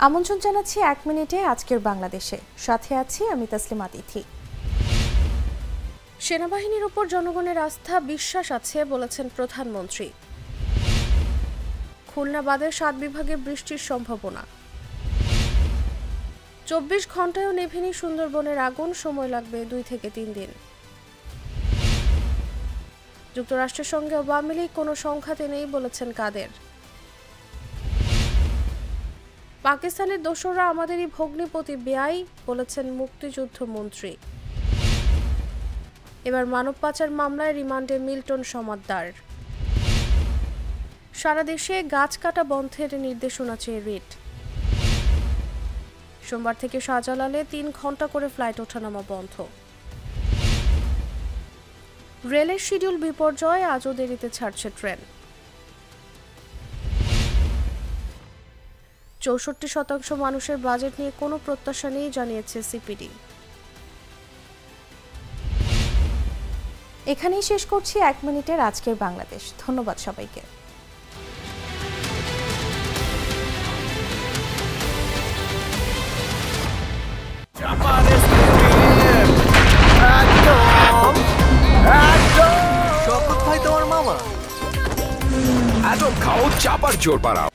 আমন্ত্রণ জানাচ্ছি ১ মিনিটে আজকের বাংলাদেশে। সাথে আছি আমি তাসলিমা তিথি। সেনাবাহিনীর উপর জনগণের আস্থা বিশ্বাস আছে বলেছেন প্রধানমন্ত্রী। খুলনা বাদে ৭ বিভাগে বৃষ্টির সম্ভাবনা। ২৪ ঘন্টায়ও নেভেনি সুন্দরবনের আগুন, সময় লাগবে ২ থেকে ৩ দিন। যুক্তরাষ্ট্রের সঙ্গে আওয়ামী লীগ কোনো সংঘাতে নেই বলেছেন কাদের। পাকিস্তানের দোসররা আমাদেরই ভগ্নিপতি বেআই বলেছেন মুক্তিযুদ্ধ মন্ত্রী। এবার মানব পাচার মামলায় রিমান্ডে মিল্টন সমাদ্দার। সারা দেশে গাছ কাটা বন্ধের নির্দেশনা চেয়ে রিট। সোমবার থেকে শাহজালালে ৩ ঘন্টা করে ফ্লাইট ওঠানামা বন্ধ। রেলের শিডিউল বিপর্যয়, আজও দেরিতে ছাড়ছে ট্রেন। ৬৪% মানুষের বাজেট নিয়ে কোনো প্রত্যাশা নেই জানিয়েছে সিপিডি। এখানেই শেষ করছি ১ মিনিটের আজকের বাংলাদেশ। ধন্যবাদ সবাইকে। শপথ ভাই তোমার মামা। এত খাও চাপার জোর পাড়াও।